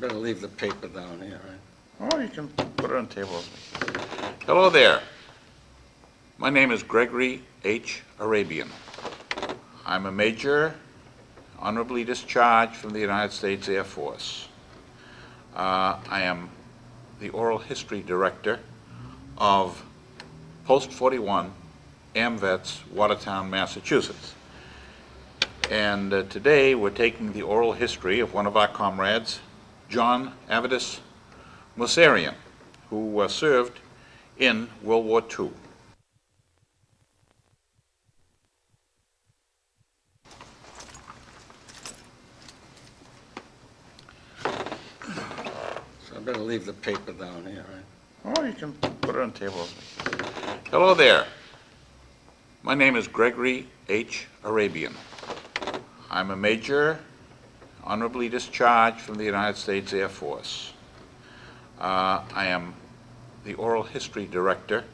better leave the paper down here, right? Oh, you can put it on the table. Hello there. My name is Gregory H. Arabian. I'm a major, honorably discharged from the United States Air Force. I am the oral history director of Post 41 AMVETS, Watertown, Massachusetts. And today we're taking the oral history of one of our comrades, John Avidus Musserian, who served in World War II. So I better leave the paper down here, right? Oh, you can put it on the table. Hello there. My name is Gregory H. Arabian. I'm a major, honorably discharged from the United States Air Force. I am the oral history director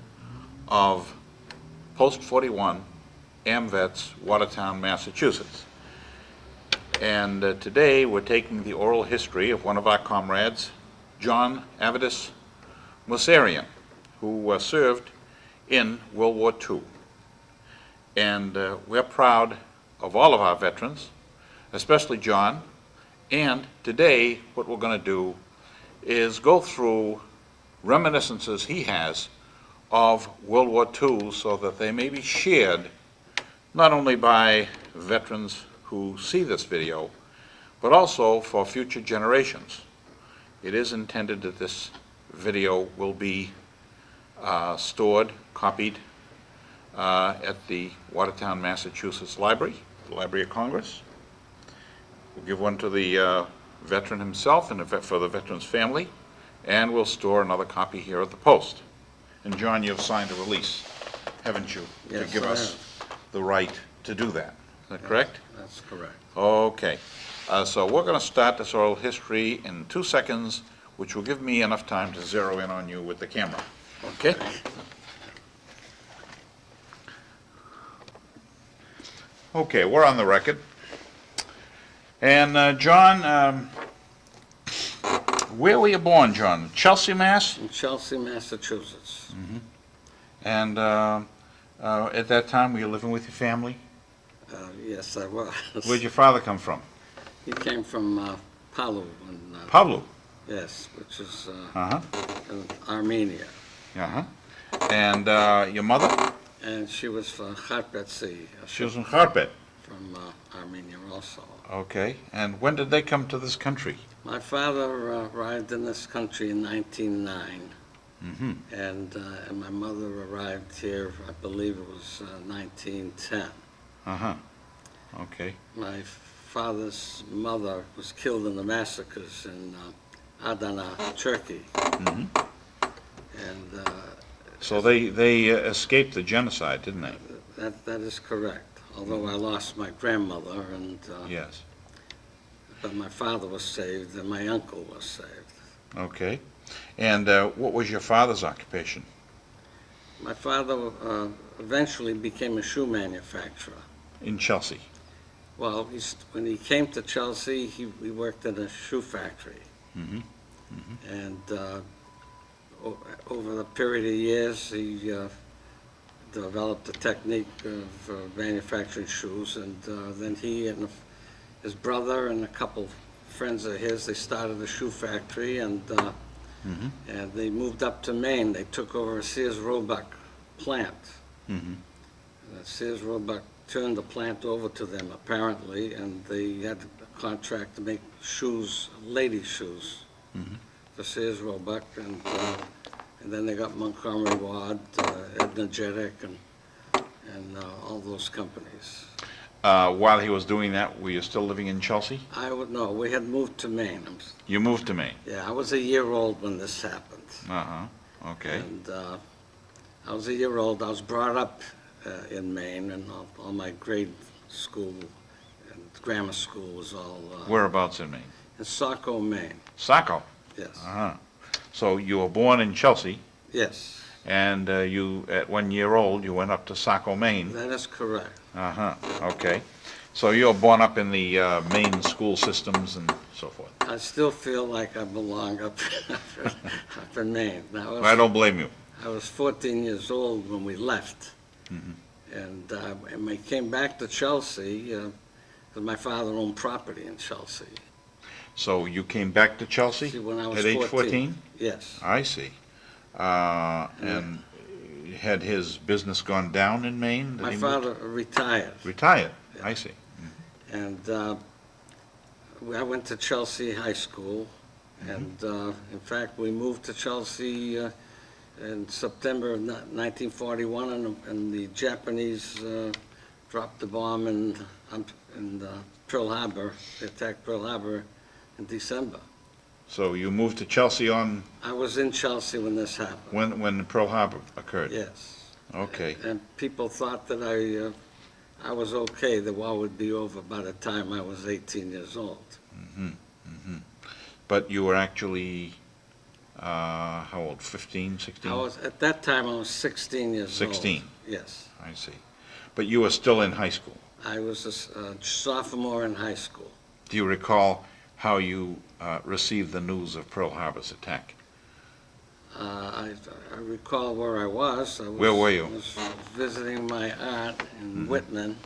of Post 41 AMVETS, Watertown, Massachusetts. And today we're taking the oral history of one of our comrades, John Avidus Musserian, who served in World War II. And we're proud of all of our veterans, especially John. And today what we're going to do is go through reminiscences he has of World War II so that they may be shared not only by veterans who see this video, but also for future generations. It is intended that this video will be stored, copied at the Watertown, Massachusetts Library, the Library of Congress. We'll give one to the veteran himself and for the veteran's family, and we'll store another copy here at the Post. And John, you've signed a release, haven't you, Yes, to give I us the right to do that. Is that correct? That's correct. Okay. So we're going to start this oral history in 2 seconds, which will give me enough time to zero in on you with the camera. Okay? Okay, we're on the record. And John, where were you born, John? Chelsea, Mass? In Chelsea, Massachusetts. Mm-hmm. And at that time, were you living with your family? Yes, I was. Where'd your father come from? He came from Palu. Palu? Yes, which is Uh-huh. in Armenia. Uh-huh. And your mother? And she was from Kharpetsi. She was in Kharpet. From Armenia also. Okay. And when did they come to this country? My father arrived in this country in 1909. Mm-hmm. And my mother arrived here, I believe it was 1910. Uh-huh. Okay. My father's mother was killed in the massacres in Adana, Turkey. Mm-hmm. And So they escaped the genocide, didn't they? that is correct. Although I lost my grandmother, and Yes. but my father was saved, and my uncle was saved. Okay. And what was your father's occupation? My father eventually became a shoe manufacturer. In Chelsea? Well, when he came to Chelsea, he worked in a shoe factory. Mm-hmm. Mm-hmm. And over the period of years, he developed a technique of manufacturing shoes, and then he and his brother and a couple friends of his, they started a shoe factory, and Mm-hmm. and they moved up to Maine. They took over a Sears Roebuck plant. Mm-hmm. And Sears Roebuck turned the plant over to them, apparently, and they had a contract to make shoes, ladies' shoes, Mm-hmm. for Sears Roebuck, and then they got Montgomery Ward, Edna Jeddick, and all those companies. While he was doing that, were you still living in Chelsea? I would know. We had moved to Maine. You moved to Maine? Yeah, I was a year old when this happened. Uh-huh. Okay. And I was a year old. I was brought up in Maine, and all my grade school and grammar school was all Whereabouts in Maine? in Saco, Maine. Saco? Yes. Uh-huh. So you were born in Chelsea, Yes, and you, at 1 year old, you went up to Saco, Maine. that is correct. Uh-huh. Okay. So you're born up in the Maine school systems and so forth. I still feel like I belong up, up in Maine. I don't blame you. I was 14 years old when we left. And we came back to Chelsea, because my father owned property in Chelsea. So you came back to Chelsea See, when I was at age 14? Yes. I see. And had his business gone down in Maine? Did My he father retired. Retired, I see. And I went to Chelsea High School. And in fact, we moved to Chelsea in September of 1941, and the Japanese dropped the bomb in Pearl Harbor. They attacked Pearl Harbor in December. So you moved to Chelsea on I was in Chelsea when this happened. when Pearl Harbor occurred? Yes. Okay. And people thought that I was okay, the war would be over by the time I was 18 years old. But you were actually, how old, 15, 16? At that time, I was 16 years old. 16? Yes. I see. But you were still in high school. I was a sophomore in high school. Do you recall how you received the news of Pearl Harbor's attack? I recall where I was. Where were you? I was visiting my aunt in Whitman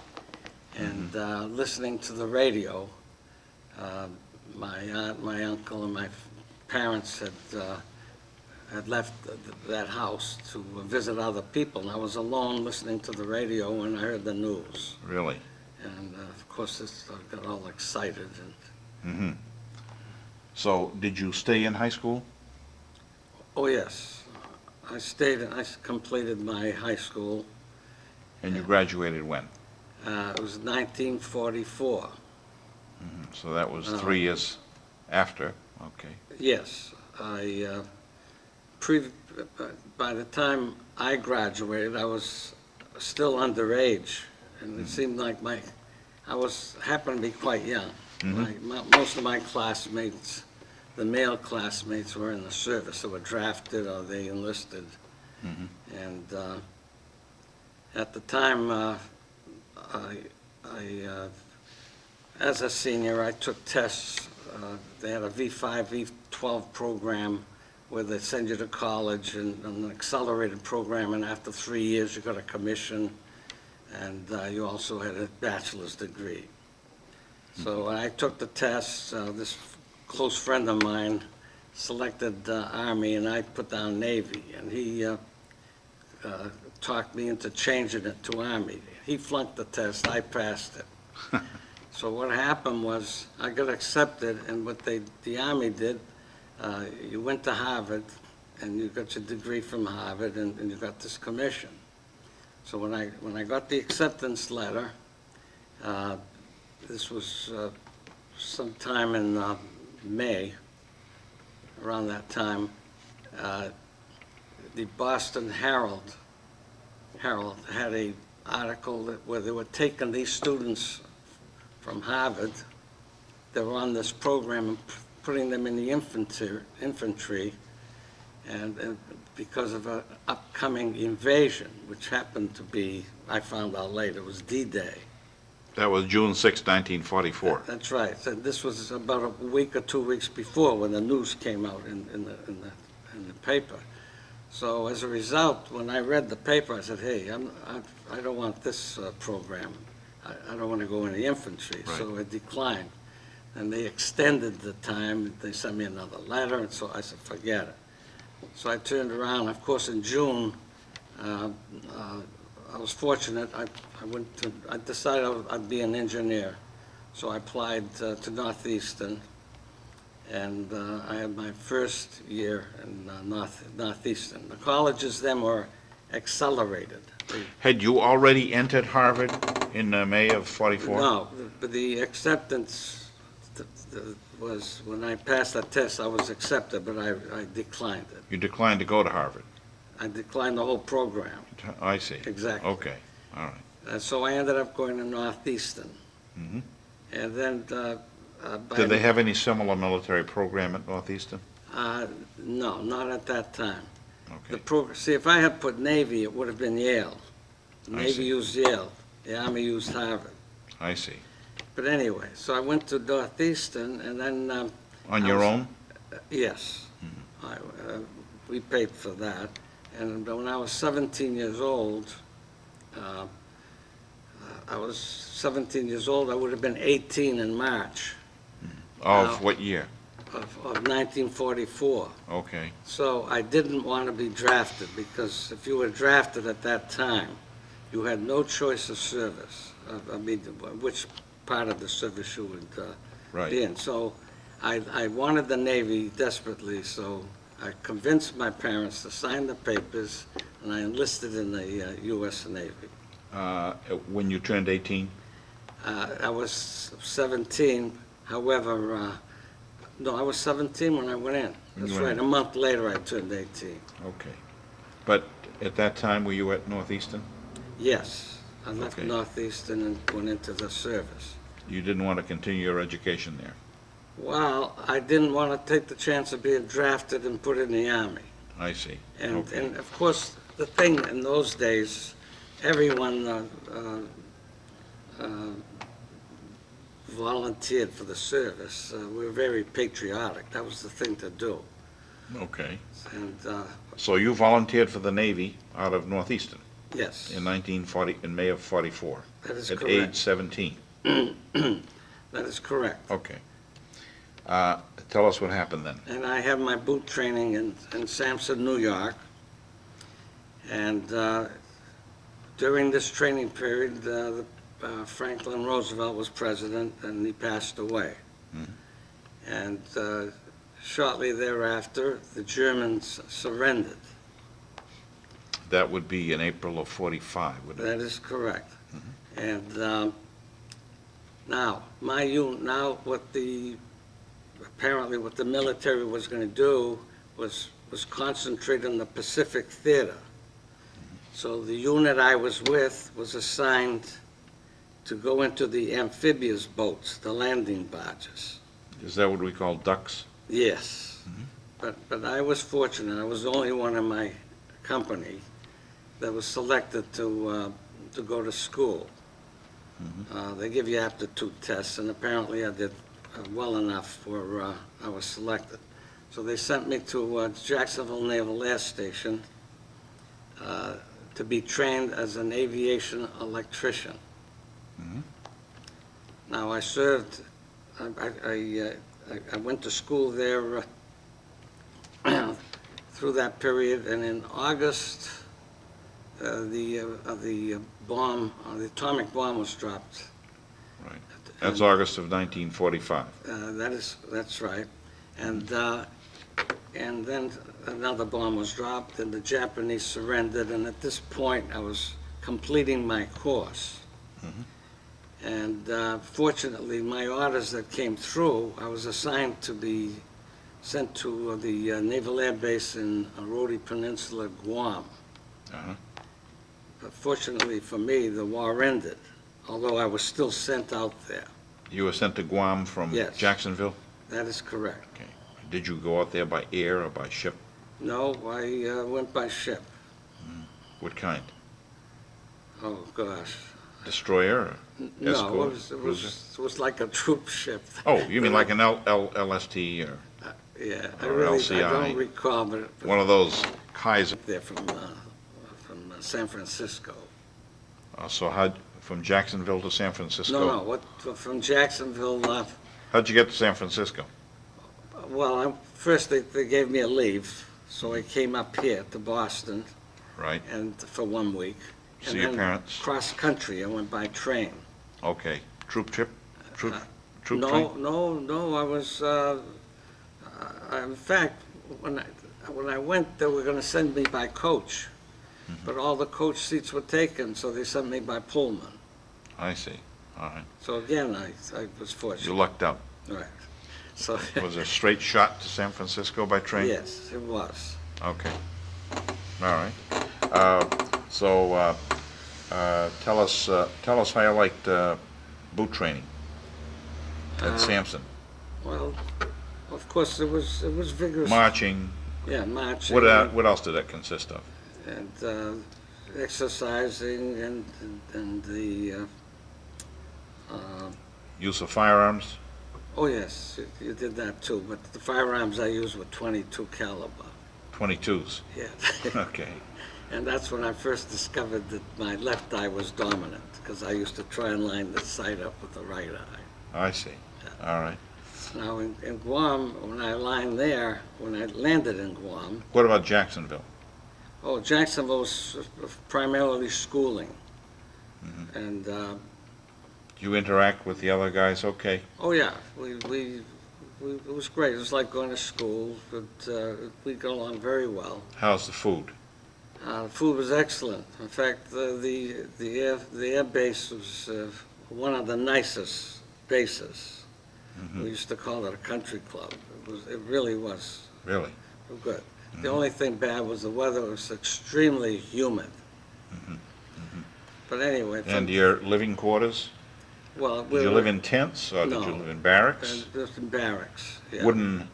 and listening to the radio. My aunt, my uncle, and my parents had left that house to visit other people, and I was alone listening to the radio when I heard the news. Really? And of course, I got all excited. And So did you stay in high school? oh yes, I stayed. I completed my high school. And you graduated when? It was 1944. So that was 3 years after. Okay. Yes, by the time I graduated, I was still underage, and it seemed like I happened to be quite young. Most of my classmates, the male classmates, were in the service. They were drafted or they enlisted. And at the time, as a senior, I took tests. They had a V5, V12 program where they send you to college and an accelerated program, and after 3 years, you got a commission, and you also had a bachelor's degree. So I took the tests. This close friend of mine selected Army, and I put down Navy, and he talked me into changing it to Army. He flunked the test, I passed it. So what happened was I got accepted, and what the Army did, you went to Harvard, and you got your degree from Harvard, and you got this commission. So when I got the acceptance letter, this was sometime in May, around that time, the Boston Herald had an article where they were taking these students from Harvard. They were on this program and putting them in the infantry, and because of an upcoming invasion, which happened to be, I found out later, was D-Day. That was June 6, 1944. That's right. So this was about a week or 2 weeks before when the news came out in the paper. So as a result, when I read the paper, I said, hey, I don't want this program. I don't want to go in the infantry. Right. So I declined. And they extended the time. They sent me another letter, and so I said, forget it. So I turned around. Of course, in June, I was fortunate. I decided I'd be an engineer. So I applied to Northeastern, and I had my first year in Northeastern. The colleges then were accelerated. Had you already entered Harvard in May of 44? No, but the acceptance was, when I passed that test, I was accepted, but I declined it. You declined to go to Harvard? I declined the whole program. I see. Exactly. Okay, all right. And so I ended up going to Northeastern. And then Did they have any similar military program at Northeastern? no, not at that time. Okay. See, if I had put Navy, it would have been Yale. The I Navy see. used Yale. The Army used Harvard. I see. But anyway, so I went to Northeastern, and then On I your was- own? yes, we paid for that. And when I was 17 years old, I was 17 years old. I would have been 18 in March Of Now- what year? of 1944. Okay, So I didn't want to be drafted, because if you were drafted at that time, you had no choice of service. I mean, which part of the service you would be right. in. So I wanted the Navy desperately, so I convinced my parents to sign the papers, and I enlisted in the U.S. Navy. When you turned 18? I was 17, however, no, I was 17 when I went in. When That's you went right, in. a month later I turned 18. Okay. But at that time, were you at Northeastern? Yes, I left Okay. Northeastern and went into the service. You didn't want to continue your education there? Well, I didn't want to take the chance of being drafted and put in the Army. I see. And, Okay. and of course, the thing in those days, everyone volunteered for the service. We were very patriotic. That was the thing to do. Okay. And, So you volunteered for the Navy out of Northeastern yes, in 1940, in May of 44? that is At age correct. 17? That is correct. Okay. Tell us what happened then. And I have my boot training in Sampson, New York. And during this training period, Franklin Roosevelt was president, and he passed away. Mhm. And shortly thereafter, the Germans surrendered. That would be in April of 45, wouldn't it? That is correct. And now, now apparently what the military was going to do was concentrate on the Pacific Theater. So the unit I was with was assigned to go into the amphibious boats, the landing barges. Is that what we call ducks? Yes. Mhm. But I was fortunate. I was the only one in my company that was selected to go to school. They give you aptitude tests, and apparently I did well enough where I was selected. So they sent me to Jacksonville Naval Air Station to be trained as an aviation electrician. Mhm. Now, I served, I went to school there through that period, and in August, the atomic bomb was dropped. Right. That's August of 1945. That's right. And then another bomb was dropped, and the Japanese surrendered, and at this point, I was completing my course. Mhm. And fortunately, my orders that came through, I was assigned to be sent to the Naval Air Base in Roti Peninsula, Guam. Uh-huh. But fortunately for me, the war ended, although I was still sent out there. You were sent to Guam from Yes. Jacksonville? That is correct. Okay. Did you go out there by air or by ship? No, I went by ship. What kind? Oh, gosh. Destroyer or No, escort? it was like a troop ship. Oh, you mean like an LST or Yeah, I or really, I LCI. don't recall, but one of those Kaiser? they're from San Francisco. So from Jacksonville to San Francisco? No, from Jacksonville, How'd you get to San Francisco? well, first they gave me a leave, so I came up here to Boston, Right. and for 1 week. See your parents? Cross country, I went by train. Okay. Troop trip? Troop train? No, I was, in fact, when I went, they were gonna send me by coach, but all the coach seats were taken, so they sent me by Pullman. I see. All right. So again, I was You fortunate. lucked out. Right. So, Was it a straight shot to San Francisco by train? yes, it was. Okay. All right. Tell us how you liked boot training at Sampson. Well, of course, it was vigorous. Marching. Yeah, marching. What else did that consist of? And exercising and the Use of firearms? Oh, yes, you did that too, but the firearms I used were 22 caliber. 22s? Yeah. Okay. And that's when I first discovered that my left eye was dominant, because I used to try and line the sight up with the right eye. I see. All right. Now, in Guam, when I landed in Guam, What about Jacksonville? oh, Jacksonville was primarily schooling. Mhm. And, You interact with the other guys okay? oh yeah, it was great. It was like going to school, but we got along very well. How's the food? The food was excellent. In fact, the air base was one of the nicest bases. Mhm. We used to call it a country club. It really was Really? good. The Mhm. only thing bad was the weather was extremely humid. Mhm. Mhm. But anyway, And your living quarters? well, Did you live in tents or did you No. live in barracks? just in barracks. Yeah. Wooden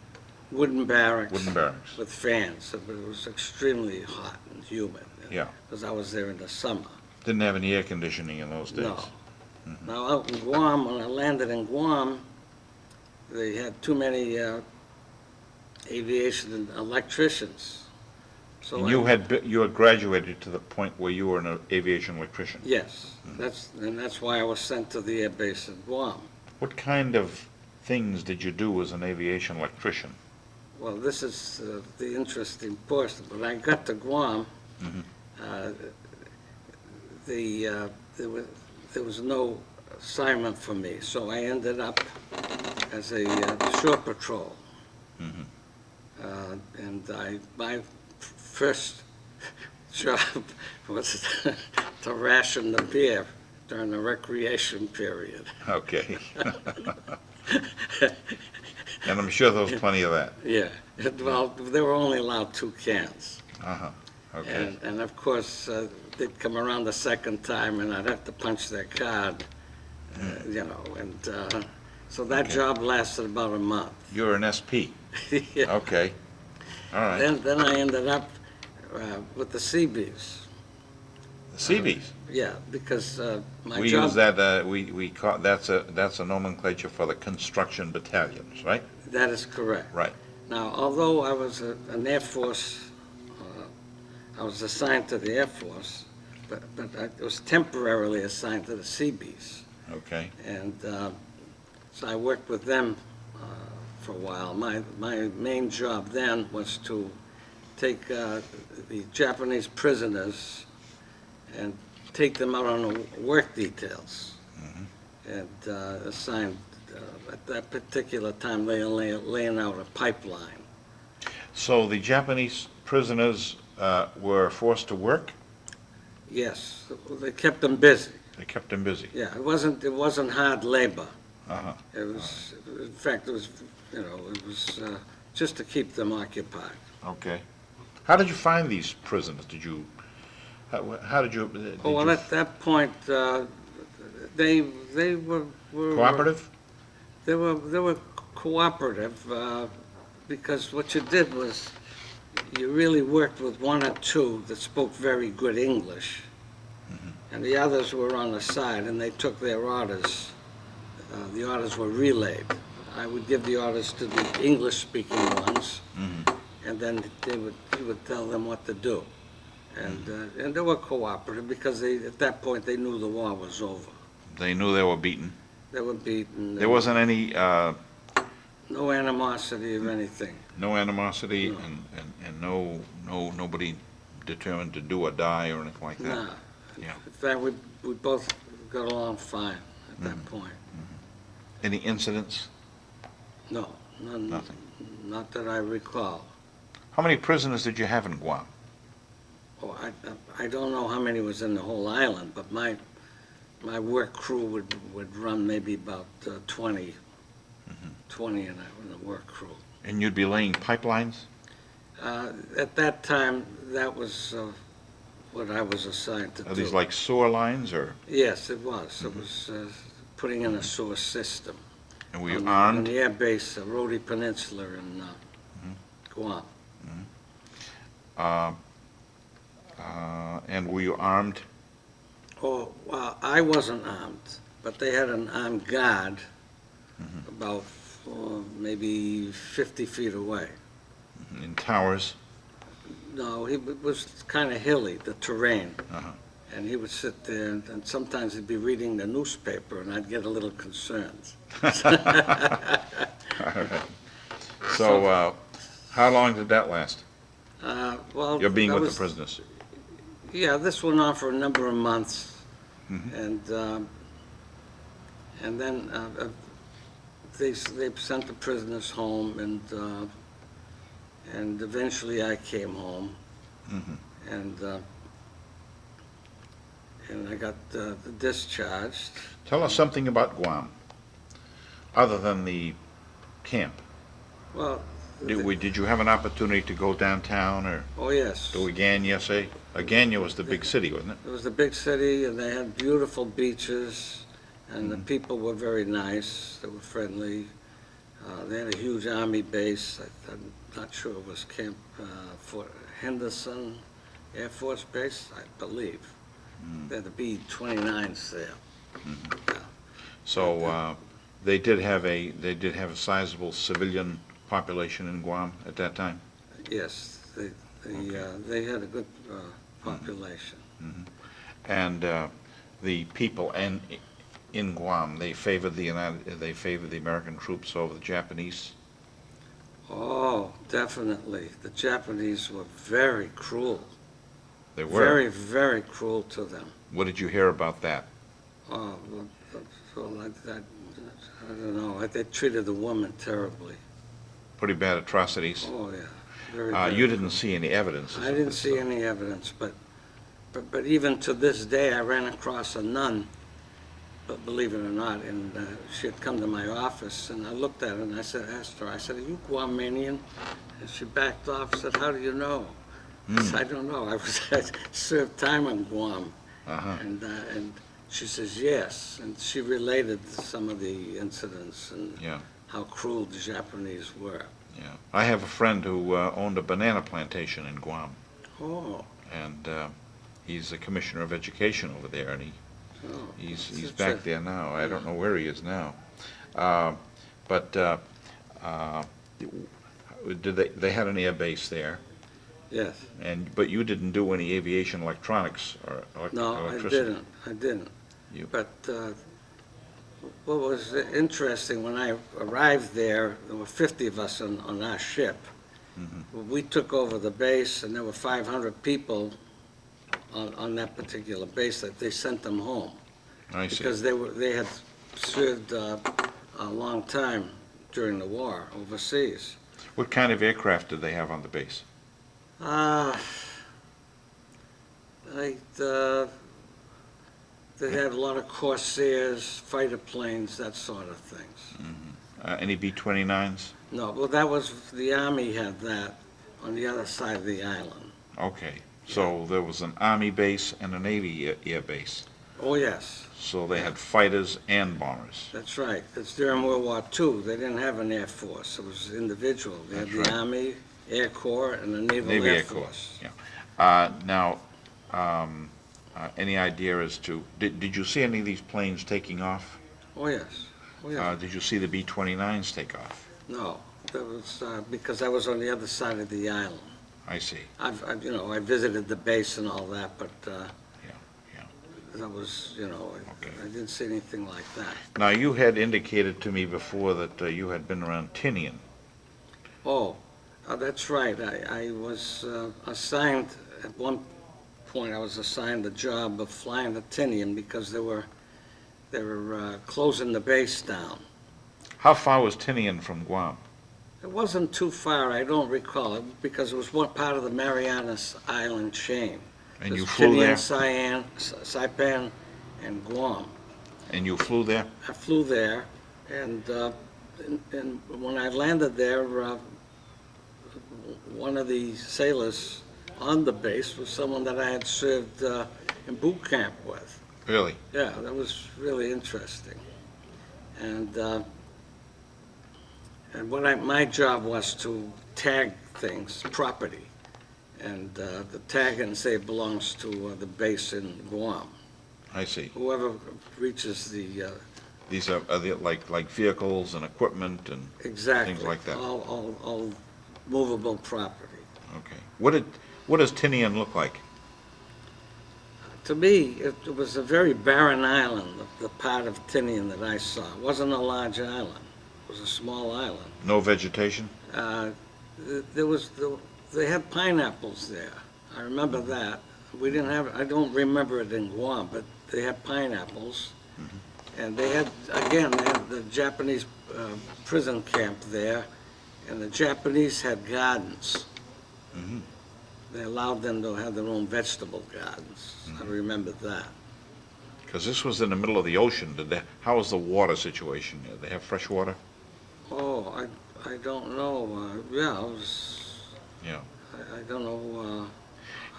Wooden barracks barracks? with fans, but it was extremely hot and humid. Yeah. Because I was there in the summer. Didn't have any air conditioning in those days? No. Mhm. Now, out in Guam, when I landed in Guam, they had too many aviation electricians. So And you had graduated to the point where you were an aviation electrician? Yes, that's why I was sent to the air base in Guam. What kind of things did you do as an aviation electrician? Well, this is the interesting portion. When I got to Guam, Mhm. uh, there was no assignment for me, so I ended up as a shore patrol. Mhm. And my first job was to ration the beer during the recreation period. Okay. And I'm sure there was plenty of that. Yeah, well, they were only allowed 2 cans. Uh-huh, okay. And of course, they'd come around the second time and I'd have to punch their card, and so that Okay. job lasted about a month. You were an SP? Yeah. Okay, all right. Then I ended up with the Seabees. The Seabees? Yeah, because my We job... use that, we call, that's a nomenclature for the construction battalions, right? That is correct. Right. Now, although I was an Air Force, I was assigned to the Air Force, but I was temporarily assigned to the Seabees. Okay, And so I worked with them for a while. My main job then was to take the Japanese prisoners and take them out on work details. Mhm. And assigned, at that particular time, they were laying out a pipeline. so the Japanese prisoners were forced to work? Yes, they kept them busy. They kept them busy? Yeah, it wasn't hard labor. Uh-huh, It was, in fact, it was, it was just to keep them occupied. okay. How did you find these prisoners? How did you, Oh, well, at that point, they were... cooperative? They were cooperative, because what you did was, you really worked with 1 or 2 that spoke very good English, and the others were on the side, and they took their orders. The orders were relayed. I would give the orders to the English-speaking ones, Mhm. and then he would tell them what to do. And they were cooperative because at that point they knew the war was over. They knew they were beaten? They were beaten. There wasn't any, No animosity of anything. no animosity No. and nobody determined to do or die or anything like that? Nah. Yeah. In fact, we both got along fine at that point. Any incidents? No, none, Nothing. not that I recall. How many prisoners did you have in Guam? Oh, I don't know how many was in the whole island, but my work crew would run maybe about 20 in the work crew. And you'd be laying pipelines? At that time, that was what I was assigned to do. Are these like sewer lines or, Yes, it was. It was putting in a sewer system. and were you On armed? the air base, Roti Peninsula in Guam. And were you armed? Oh, well, I wasn't armed, but they had an armed guard about maybe 50 feet away. In towers? No, it was kind of hilly, the terrain. Uh-huh. And he would sit there, and sometimes he'd be reading the newspaper, and I'd get a little concerned. All right. So, how long did that last? Well, You're being that with was- the prisoners? Yeah, this went on for a number of months, Mhm. and then they sent the prisoners home, and eventually I came home, Mhm. and I got discharged. Tell us something about Guam, other than the camp. Well, Did you have an opportunity to go downtown or oh yes, to Agana, say? Agana was the big city, wasn't it? it was a big city, and they had beautiful beaches, and the people were very nice. They were friendly. They had a huge army base. I'm not sure it was Camp Fort Henderson Air Force Base, I believe. They had the B-29s there. So, they did have a sizable civilian population in Guam at that time? Yes, they had a good population. And the people in Guam, they favored the American troops over the Japanese? Oh, definitely. The Japanese were very cruel. They were? Very, very cruel to them. What did you hear about that? Oh, well, I don't know. They treated the woman terribly. Pretty bad atrocities? Oh, yeah. Very, very You didn't cruel. see any evidence? I didn't see any evidence, but even to this day, I ran across a nun, but believe it or not, and she had come to my office, and I looked at her, and asked her, I said, "Are you Guamanian?" And she backed off, said, "How do you know?" I said, "I don't know. I served time on Guam." Uh-huh. And she says, "Yes." And she related some of the incidents and Yeah. how cruel the Japanese were. Yeah. I have a friend who owned a banana plantation in Guam, Oh, and he's the commissioner of education over there, and oh. he's back there now. I don't know where he is now. But did they had an air base there, Yes. but you didn't do any aviation electronics or No, electricity? I didn't. You- But what was interesting, when I arrived there were 50 of us on our ship. We took over the base, and there were 500 people on that particular base that they sent them home. I see. Because they had served a long time during the war overseas. What kind of aircraft did they have on the base? They had a lot of Corsairs, fighter planes, that sort of things. Any B-29s? No, well, that was, the Army had that on the other side of the island. Okay, so there was an Army base and a Navy air base. Oh, yes, So they had fighters and bombers. that's right. It's during World War II. They didn't have an Air Force. It was individual. They had That's the right. Army, Air Corps, and the Naval Navy Air Air Corps, Force. yeah. Now, any idea as to, did you see any of these planes taking off? Oh, yes. Oh, yes. Did you see the B-29s take off? No, that was because I was on the other side of the island. I see. I visited the base and all that, but yeah. that was, Okay. I didn't see anything like that. Now, you had indicated to me before that you had been around Tinian. Oh, that's right. I was assigned, at one point, I was assigned the job of flying the Tinian because they were closing the base down. How far was Tinian from Guam? It wasn't too far, I don't recall it, because it was one part of the Marianas Island chain. And you There's flew there? Tinian, Saipan, and Guam. And you flew there? I flew there, and when I landed there, one of the sailors on the base was someone that I had served in boot camp with. Really? Yeah, that was really interesting. And my job was to tag things, property, and the tag and say it belongs to the base in Guam. I see. Whoever reaches the These are they like vehicles and equipment and Exactly. things like that? All movable property. Okay. What does Tinian look like? To me, it was a very barren island, the part of Tinian that I saw. It wasn't a large island. It was a small island. No vegetation? Uh, there was, they had pineapples there. I remember that. We didn't have, I don't remember it in Guam, but they had pineapples. And they had, again, they had the Japanese prison camp there, and the Japanese had gardens. Mhm. They allowed them to have their own vegetable gardens. I remember that. Because this was in the middle of the ocean. How was the water situation? Did they have fresh water? Oh, I don't know. Yeah, it was, Yeah. I don't know.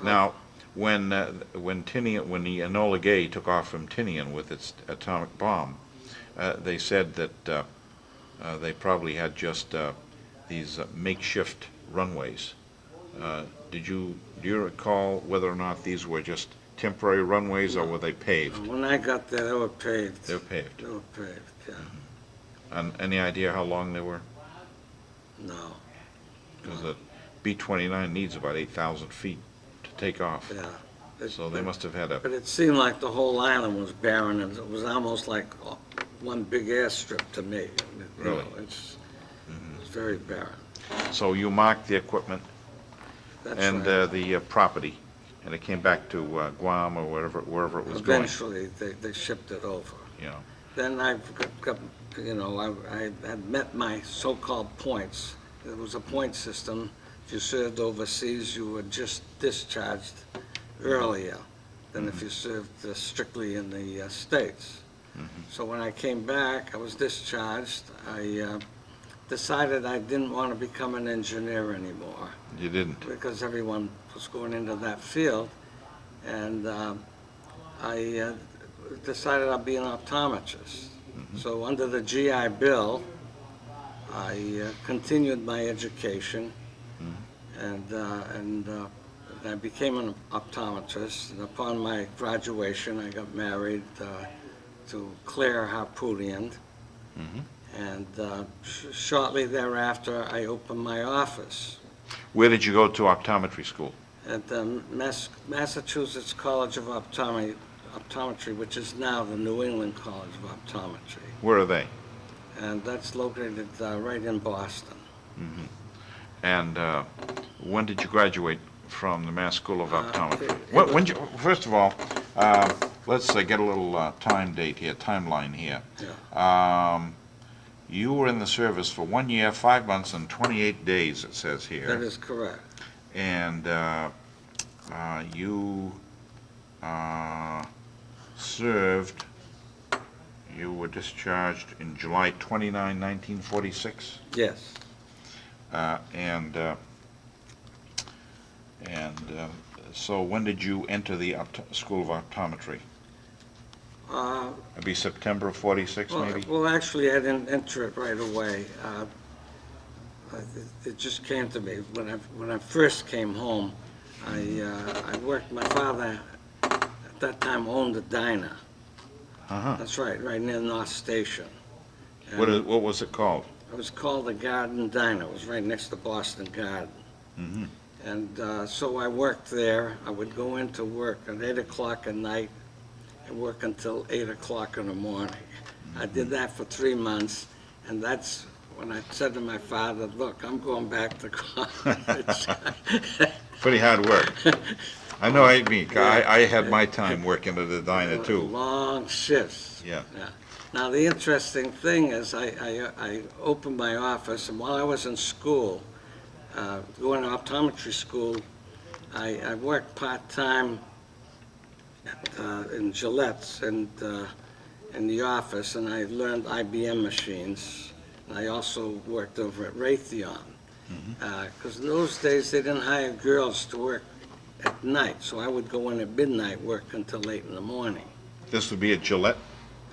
Now, when Tinian, when the Enola Gay took off from Tinian with its atomic bomb, they said that they probably had just these makeshift runways. Do you recall whether or not these were just temporary runways or were they paved? When I got there, they were paved. They were paved. They were paved, yeah. And any idea how long they were? No, Because the B-29 needs about 8,000 feet to take off. yeah. So they must have had a, But it seemed like the whole island was barren, and it was almost like one big airstrip to me. You know, Really? it's very barren. so you marked the equipment That's and right. the property, and it came back to Guam or wherever it was going, Eventually, they shipped it over. you know. Then I had met my so-called points. There was a point system. If you served overseas, you were just discharged earlier than if you served strictly in the States. So when I came back, I was discharged. I decided I didn't want to become an engineer anymore You didn't? because everyone was going into that field. And I decided I'd be an optometrist. So under the GI Bill, I continued my education, and I became an optometrist. And upon my graduation, I got married to Claire Harpoodian, and shortly thereafter, I opened my office Where did you go to optometry school? at the Massachusetts College of Optometry, which is now the New England College of Optometry. Where are they? And that's located right in Boston. And when did you graduate from the Mass School of Optometry? First of all, let's get a little timeline here. Yeah. You were in the service for 1 year, 5 months, and 28 days, it says here. That is correct. And you served, you were discharged in July 29, 1946? Yes. So when did you enter the School of Optometry? It'd be September of 46, maybe? Well, actually, I didn't enter it right away. It just came to me. When I first came home, I worked, my father at that time owned a diner. That's right near North Station. And What was it called? it was called the Garden Diner. It was right next to Boston Garden. And so I worked there. I would go into work at 8 o'clock at night and work until 8 o'clock in the morning. I did that for 3 months, and that's when I said to my father, look, I'm going back to college. Pretty hard work. I know, I had my time working at the diner too. Long shifts. Yeah. Now, the interesting thing is I opened my office, and while I was in school, going to optometry school, I worked part-time in Gillette's and in the office, and I learned IBM machines. And I also worked over at Raytheon, because in those days they didn't hire girls to work at night, so I would go in at midnight, work until 8 in the morning. This would be at Gillette?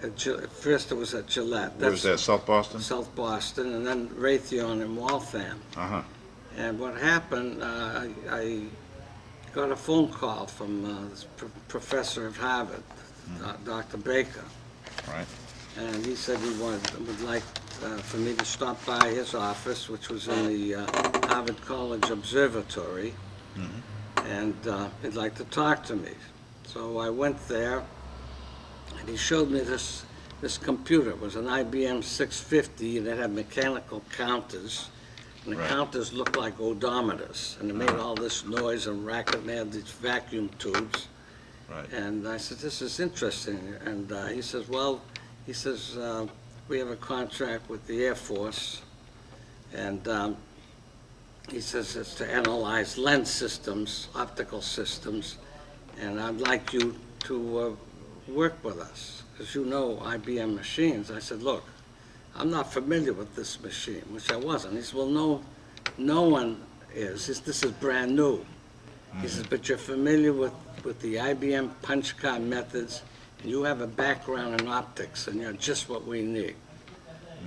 At First it was at Gillette. Where was that, South Boston? South Boston, and then Raytheon in Waltham. And what happened, I got a phone call from this professor at Harvard, Dr. Baker. Right. and he said he would like for me to stop by his office, which was in the Harvard College Observatory, and he'd like to talk to me. So I went there, and he showed me this computer. It was an IBM 650, and it had mechanical counters, and the counters looked like odometers, and it made all this noise and racket, and they had these vacuum tubes. Right. And I said, this is interesting. And he says, well, we have a contract with the Air Force, and he says it's to analyze lens systems, optical systems, and I'd like you to work with us, because you know IBM machines. I said, look, I'm not familiar with this machine, which I wasn't. He said, well, no one is. This is brand new. He says, but you're familiar with the IBM punch card methods, and you have a background in optics, and you're just what we need.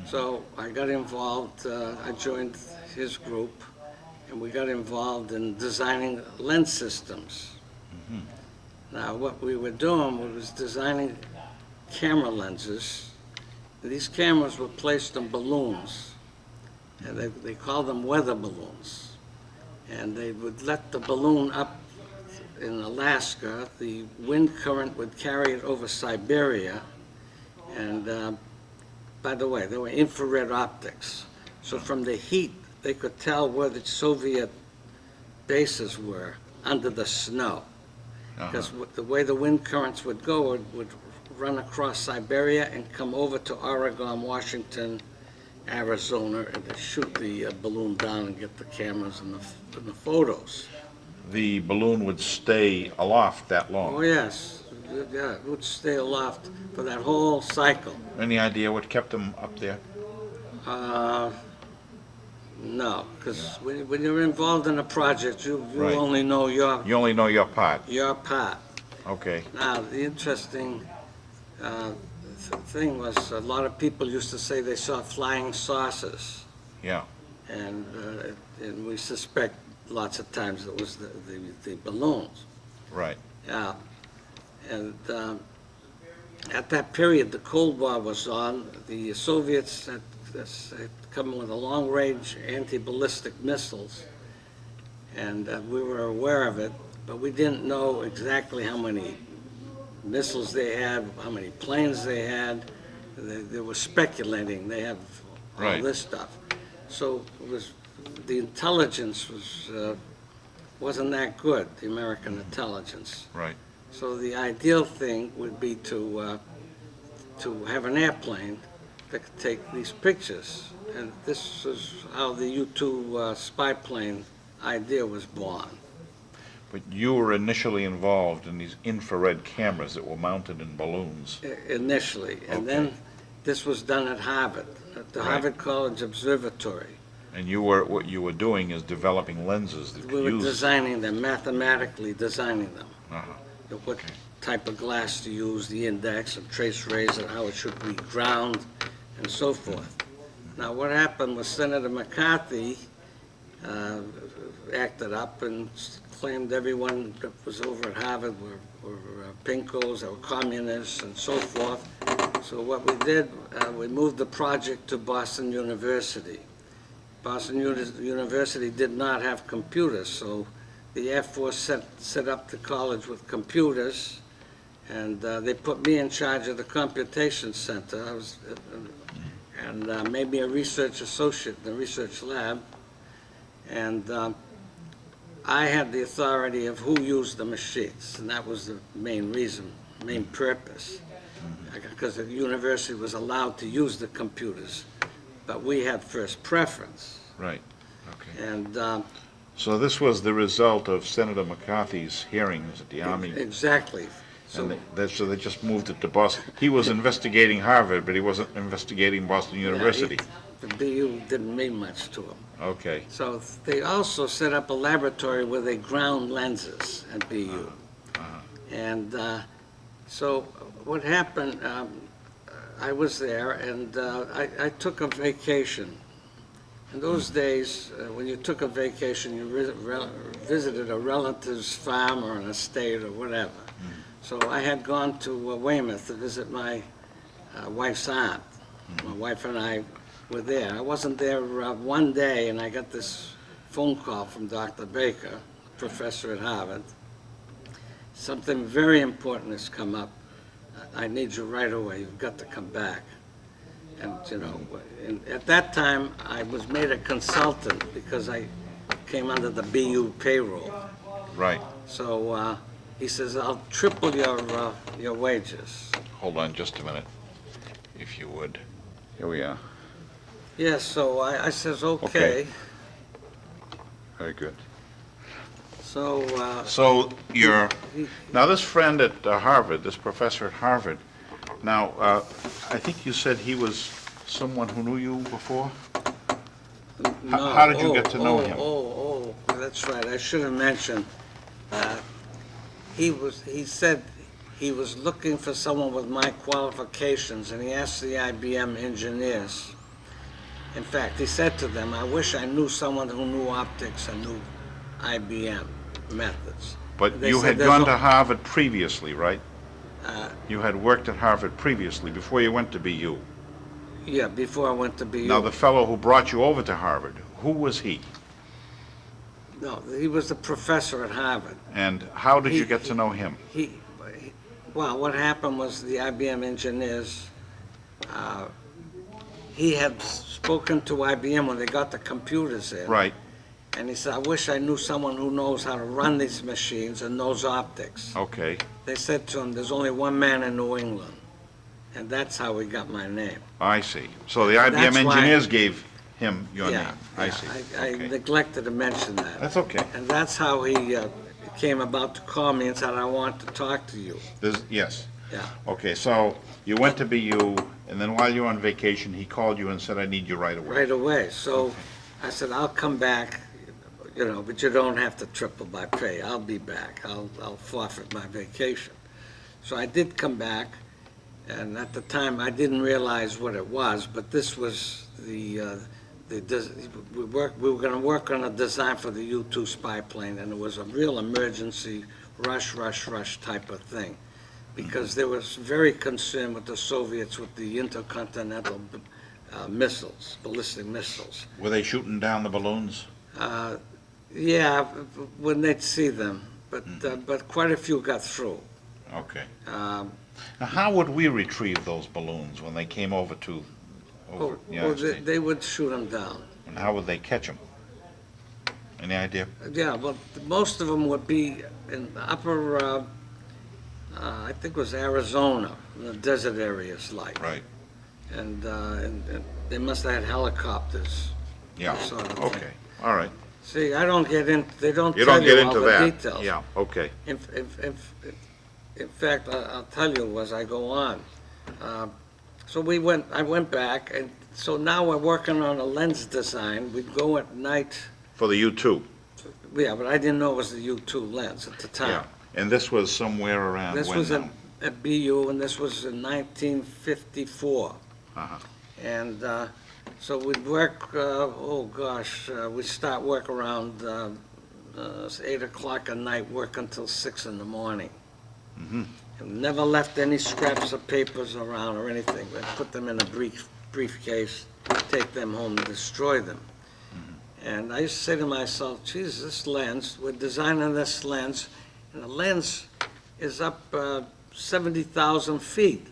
So I got involved, I joined his group, and we got involved in designing lens systems. Now, what we were doing was designing camera lenses. These cameras were placed in balloons, and they called them weather balloons. And they would let the balloon up in Alaska. The wind current would carry it over Siberia. And by the way, there were infrared optics. So from the heat, they could tell where the Soviet bases were under the snow. Because the way the wind currents would go, it would run across Siberia and come over to Oregon, Washington, Arizona, and they shoot the balloon down and get the cameras and the photos. The balloon would stay aloft that long? Oh, yes. Yeah, it would stay aloft for that whole cycle. Any idea what kept them up there? No, because when you're involved in a project, you Right. only know You only know your part. your part. Okay. Now, the interesting thing was a lot of people used to say they saw flying saucers, Yeah. and we suspect lots of times it was the balloons. Right. Yeah, and at that period, the Cold War was on. The Soviets had come with a long-range anti-ballistic missiles, and we were aware of it, but we didn't know exactly how many missiles they had, how many planes they had. They were speculating. They have all Right. this stuff. So the intelligence wasn't that good, the American intelligence. Right. So the ideal thing would be to have an airplane that could take these pictures. And this is how the U-2 spy plane idea was born. But you were initially involved in these infrared cameras that were mounted in balloons. Initially. And then this was done at Harvard, at the Right. Harvard College Observatory. And what you were doing is developing lenses that We could were use. designing them, mathematically designing them. Uh-huh. What type of glass to use, the index and trace rays, and how it should be ground, and so forth. Now, what happened was Senator McCarthy acted up and claimed everyone that was over at Harvard were pinkos, or communists, and so forth. So what we did, we moved the project to Boston University. Boston University did not have computers, so the Air Force set up the college with computers, and they put me in charge of the computation center. I was, and made me a research associate in the research lab, and I had the authority of who used the machines, and that was the main reason, main purpose, because the university was allowed to use the computers, but we had first preference. Right. Okay. And So this was the result of Senator McCarthy's hearings at the Army. exactly. So And so they just moved it to Boston. He was investigating Harvard, but he wasn't investigating Boston University. the BU didn't mean much to him. Okay. So they also set up a laboratory where they ground lenses at BU. And so what happened, I was there, and I took a vacation. In those days, when you took a vacation, you visited a relative's farm or an estate or whatever. So I had gone to Weymouth to visit my wife's aunt. My wife and I were there. I wasn't there one day, and I got this phone call from Dr. Baker, professor at Harvard. Something very important has come up. I need you right away. You've got to come back. And, at that time, I was made a consultant because I came under the BU payroll. Right. So he says, I'll triple your wages. Hold on just a minute, if you would. Here we are. Yes, so I says, okay. Okay. Very good. So, So now this friend at Harvard, this professor at Harvard, now, I think you said he was someone who knew you before? no. How did you get to know him? Oh, that's right. I should have mentioned. He said he was looking for someone with my qualifications, and he asked the IBM engineers. In fact, he said to them, I wish I knew someone who knew optics and knew IBM methods. But They you said had there's gone no- to Harvard previously, right? You had worked at Harvard previously, before you went to BU. Yeah, before I went to BU. Now, the fellow who brought you over to Harvard, who was he? No, he was the professor at Harvard. And how did you He- get to know him? Well, what happened was the IBM engineers, he had spoken to IBM when they got the computers in. Right, And he said, I wish I knew someone who knows how to run these machines and knows optics. okay. They said to him, there's only one man in New England. And that's how he got my name. I see. So the IBM That's why- engineers gave him your Yeah, name? I yeah, see. I Okay. neglected to mention that. That's okay. And that's how he came about to call me and said, I want to talk to you. Yes. Yeah. Okay, so you went to BU, and then while you were on vacation, he called you and said, I need you right away. Right away. So I said, I'll come back, but you don't have to triple my pay. I'll be back. I'll forfeit my vacation. So I did come back, and at the time, I didn't realize what it was, but this was we were going to work on a design for the U-2 spy plane, and it was a real emergency rush type of thing, because they was very concerned with the Soviets with the intercontinental missiles, ballistic missiles. Were they shooting down the balloons? Yeah, when they'd see them, but quite a few got through. Okay. Um, Now, how would we retrieve those balloons when they came over the well, United States? they would shoot them down. And how would they catch them? Any idea? Yeah, well, most of them would be in the upper, I think it was Arizona, the desert areas like. Right. And they must have had helicopters. Yeah, Sort of thing. okay, all right. See, I don't get in, they don't You tell don't get you all into the that? details. Yeah, okay. In fact, I'll tell you as I go on. So I went back, and so now we're working on a lens design. We'd go at night, For the U-2? yeah, but I didn't know it was the U-2 lens at the Yeah. time. And this was somewhere around This when was now? at BU, and this was in 1954. Uh-huh. And so we'd work, we'd start work around 8 o'clock at night, work until 6 in the morning. Mhm. And never left any scraps of papers around or anything. We'd put them in a briefcase, take them home, and destroy them. And I used to say to myself, geez, this lens, we're designing this lens, and the lens is up 70,000 feet.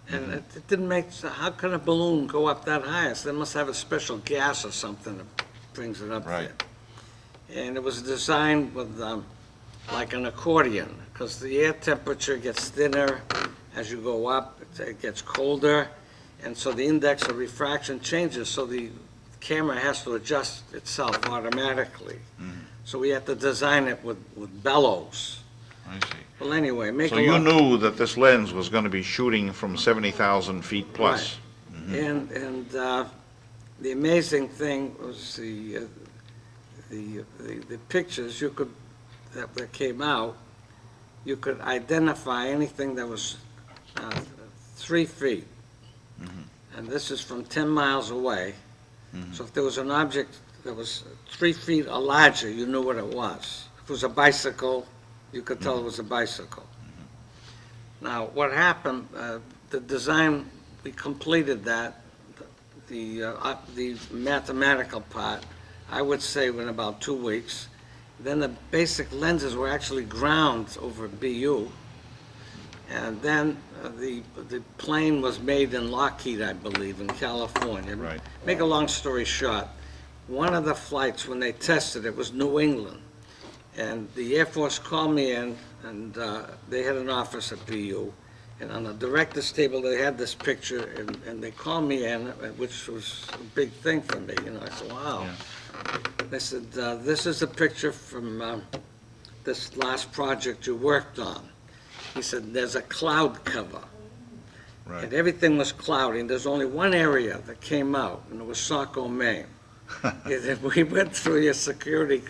And it didn't make, how can a balloon go up that high? So they must have a special gas or something that brings it up Right. there. And it was designed with like an accordion, because the air temperature gets thinner as you go up, it gets colder, and so the index of refraction changes, so the camera has to adjust itself automatically. So we had to design it with bellows. I see. Well, anyway, make So a you long- knew that this lens was going to be shooting from 70,000 feet plus? And the amazing thing was the pictures that came out, you could identify anything that was 3 feet. And this is from 10 miles away. So if there was an object that was 3 feet or larger, you knew what it was. If it was a bicycle, you could tell it was a bicycle. Now, what happened, the design, we completed that, the mathematical part, I would say in about 2 weeks. Then the basic lenses were actually ground over BU. And then the plane was made in Lockheed, I believe, in California. Right. Make a long story short, one of the flights, when they tested it, was New England. And the Air Force called me in, and they had an office at BU. And on the director's table, they had this picture, and they called me in, which was a big thing for me. You know, I said, wow. Yeah. They said, this is a picture from this last project you worked on. He said, there's a cloud cover. Right. And everything was cloudy, and there's only one area that came out, and it was Saco, Maine. And we went through your security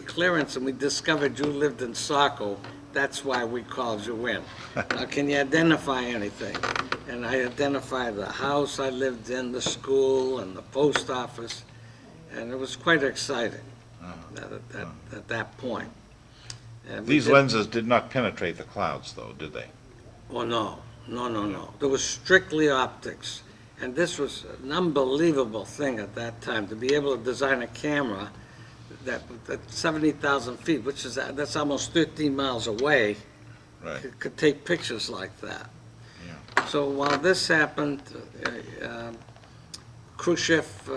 clearance, and we discovered you lived in Saco. That's why we called you in. Now, can you identify anything? And I identified the house I lived in, the school, and the post office, and it was quite exciting at that point. And we These did- lenses did not penetrate the clouds, though, did they? Oh, no. There was strictly optics. And this was an unbelievable thing at that time, to be able to design a camera that 70,000 feet, that's almost 13 miles away, Right. could take pictures like that. Yeah. So while this happened, Khrushchev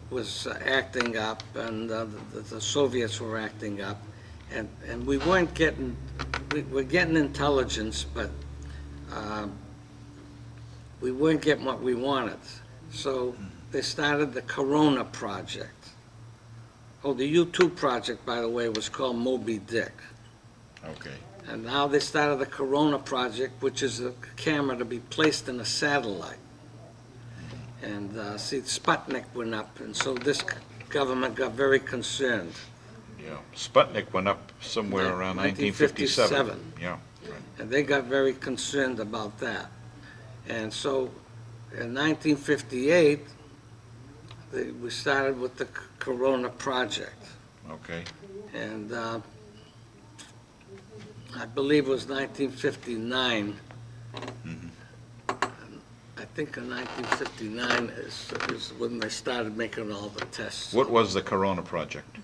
was acting up, and the Soviets were acting up, and we weren't getting, we're getting intelligence, but we weren't getting what we wanted. So they started the Corona Project. Oh, the U-2 project, by the way, was called Moby Dick. Okay. And now they started the Corona Project, which is a camera to be placed in a satellite. And see, Sputnik went up, and so this government got very concerned. Yeah. Sputnik went up somewhere around 1957. Yeah. Right. And they got very concerned about that. And so in 1958, we started with the Corona Project. Okay. And I believe it was 1959. I think in 1959 is when they started making all the tests. What was the Corona project?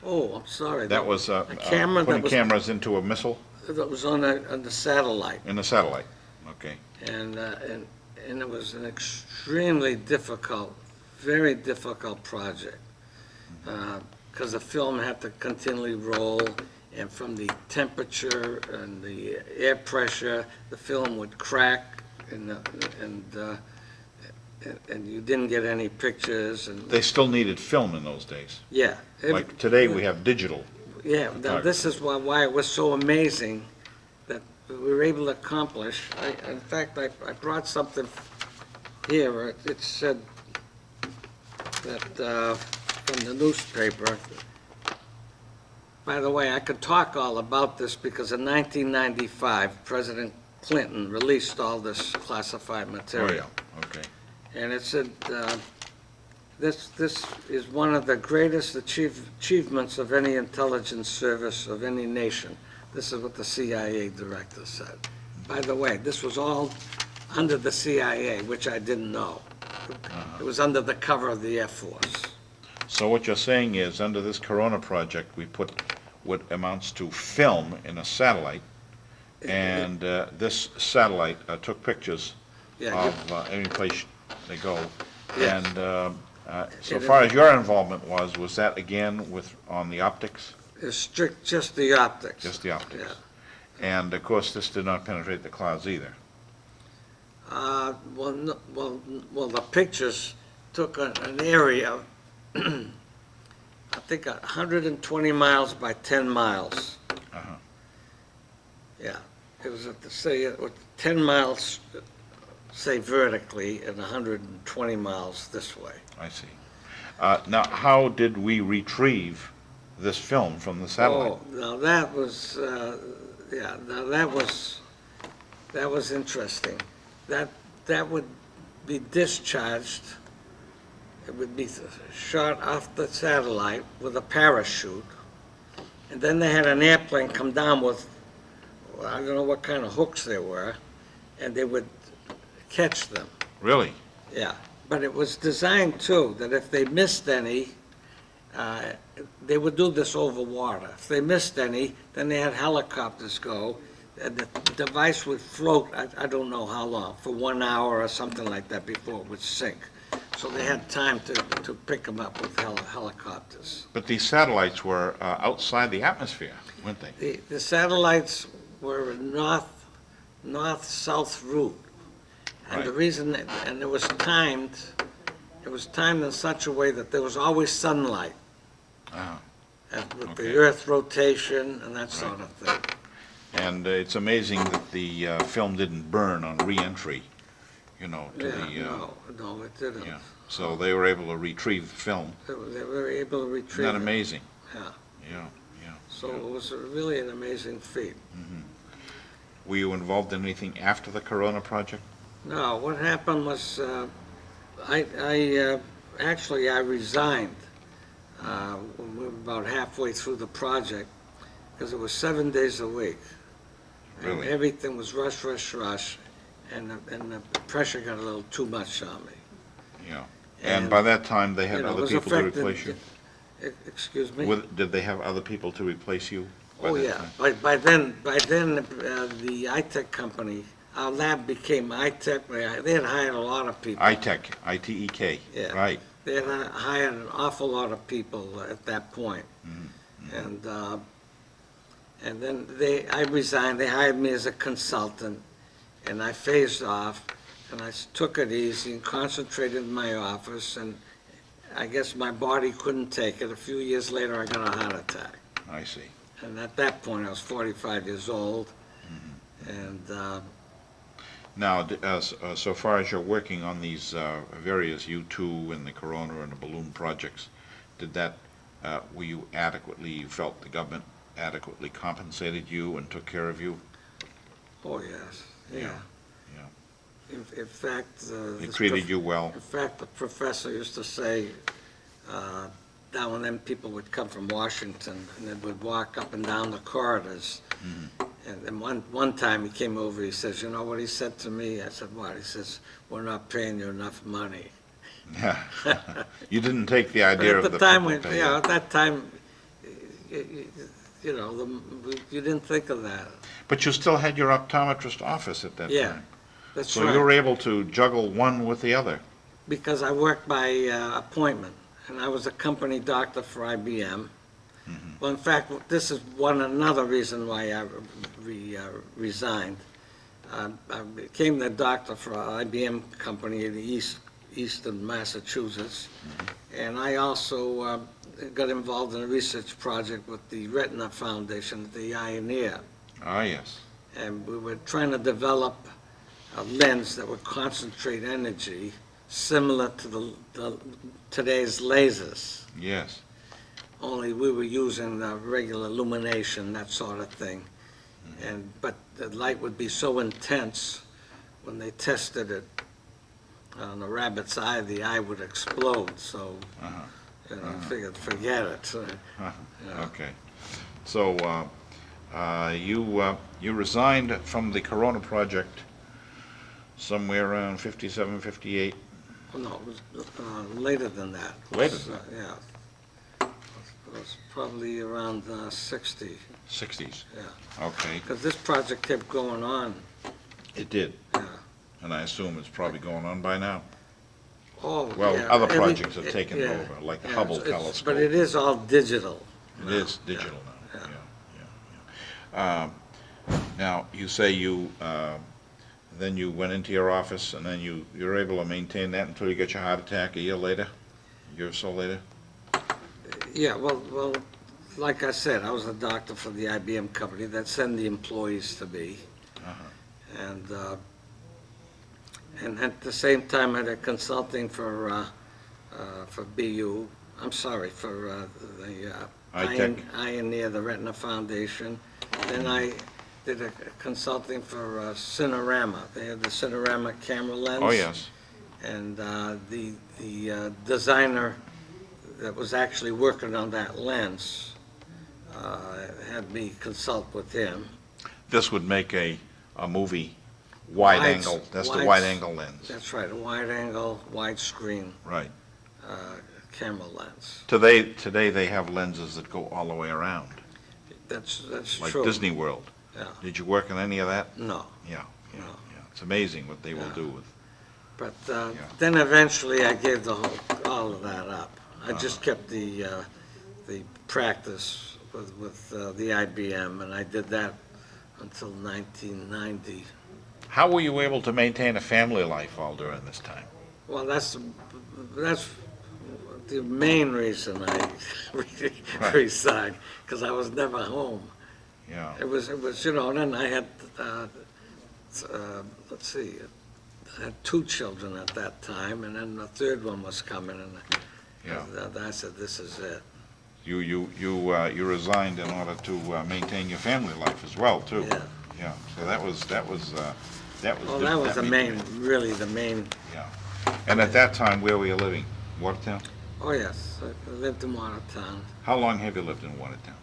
Oh, I'm sorry. That was a camera putting that was, cameras into a missile that was on the satellite. in a satellite. Okay. And it was an extremely difficult, very difficult project, because the film had to continually roll, and from the temperature and the air pressure, the film would crack, and you didn't get any pictures. And They still needed film in those days. yeah, Like today, we have digital. yeah. Now this is why it was so amazing that we were able to accomplish. In fact, I brought something here. It said that from the newspaper. By the way, I could talk all about this because in 1995, President Clinton released all this classified material. Oh, yeah. Okay. And it said, this is one of the greatest achievements of any intelligence service of any nation. This is what the CIA director said. By the way, this was all under the CIA, which I didn't know. It was under the cover of the Air Force. So what you're saying is, under this Corona project, we put what amounts to film in a satellite, and this satellite took pictures Yeah, of any place they go. Yes. And so far as your involvement was that again on the optics? it's strict, just the optics. Just the optics. Yeah. And of course, this did not penetrate the clouds either. Well, no, well, the pictures took an area, I think 120 miles by 10 miles. Uh-huh. Yeah, it was, say, it was 10 miles, say vertically, and 120 miles this way. I see. Now, how did we retrieve this film from the satellite? Oh, now that was, yeah, now that was interesting. That would be discharged, it would be shot off the satellite with a parachute, and then they had an airplane come down with I don't know what kind of hooks they were, and they would catch them. Really? Yeah, but it was designed too, that if they missed any, they would do this over water. If they missed any, then they had helicopters go, and the device would float, I don't know how long, for 1 hour or something like that before it would sink. So they had time to pick them up with helicopters. But these satellites were outside the atmosphere, weren't they? The satellites were a north-south route. And the Right. reason, and it was timed in such a way that there was always sunlight. Ah. And with Okay. the Earth rotation and that sort of thing. And it's amazing that the film didn't burn on re-entry, to Yeah, no, it didn't. yeah. So they were able to retrieve the film. They were able to Isn't retrieve that it. amazing? Yeah, Yeah, yeah. so it was really an amazing feat. Were you involved in anything after the Corona project? No, what happened was, actually, I resigned when we were about halfway through the project, because it was 7 days a week. And Really? everything was rush, rush, rush, and the pressure got a little too much on me. Yeah. And by that time, they you had know, it other was people to affected- replace you? Excuse me? Did they have other people to replace you? by Oh, that yeah. time? By then, the iTech company, our lab became iTech. They had hired a lot of people. ITEC, I-T-E-K, Yeah. right. They had hired an awful lot of people at that point. Mm-hmm. And then I resigned. They hired me as a consultant, and I phased off, and I took it easy and concentrated in my office, and I guess my body couldn't take it. A few years later, I got a heart attack. I see. And at that point, I was 45 years old, and Now, so far as you're working on these various U2 and the Corona and the balloon projects, were you felt the government adequately compensated you and took care of you? oh, yes, yeah. Yeah. In fact, They treated you well? In fact, the professor used to say, now and then people would come from Washington, and they would walk up and down the corridors. And then one time he came over, he says, you know what he said to me? I said, what? He says, we're not paying you enough money. Yeah. You didn't take the But idea at of the the time, people paying. at that time, you didn't think of that. But you still had your optometrist office at that Yeah, time. that's So you were right, able to juggle one with the other. because I worked by appointment, and I was a company doctor for IBM. Well, in fact, this is another reason why I resigned. I became the doctor for an IBM company in the eastern Massachusetts, and I also got involved in a research project with the Retina Foundation, the Ioneer, Ah, yes. and we were trying to develop a lens that would concentrate energy similar to today's lasers. Yes. Only we were using regular illumination, that sort of thing. But the light would be so intense, when they tested it on a rabbit's eye, the eye would explode, so, I figured, forget it. Yeah. Okay. So you resigned from the Corona project somewhere around 57, 58? Oh, no, it was later than that. Later than that? Yeah. It was probably around 60, 60s. yeah. Okay. Because this project kept going on, It did. yeah. And I assume it's probably going on by now. Oh, Well, yeah, other projects have taken yeah, over, like the yeah, Hubble it's- telescope. But it is all digital. It now, is yeah, digital now. yeah. Yeah. Now, you say then you went into your office, and then you were able to maintain that until you got your heart attack a year or so later? Yeah, well, like I said, I was a doctor for the IBM company that sent the employees to me. And at the same time, I had consulting for BU, I'm sorry, for the iTech. Ioneer, the Retina Foundation. Then I did a consulting for Cinerama. They had the Cinerama camera lens. Oh, yes. And the designer that was actually working on that lens had me consult with him. this would make a movie wide angle, that's the wide angle lens. That's right, a wide angle, widescreen Right. camera lens. Today they have lenses that go all the way around, That's like true. Disney World. Yeah. Did you work on any of that? No. Yeah, yeah, No. yeah. It's amazing what they will Yeah. do with, But Yeah. then eventually I gave all of that up. I just Uh-huh. kept the practice with the IBM, and I did that until 1990. how were you able to maintain a family life all during this time? Well, that's the main reason I Right. resigned, because I was never home. Yeah, It was, and then I had, let's see, I had 2 children at that time, and then the third one was coming, and yeah. I said, this is it. You resigned in order to maintain your family life as well, too. Yeah. Yeah, so that was Well, that was the made- really the main, Yeah. And at that time, where were you living? Watertown? oh yes, I lived in Watertown. How long have you lived in Watertown?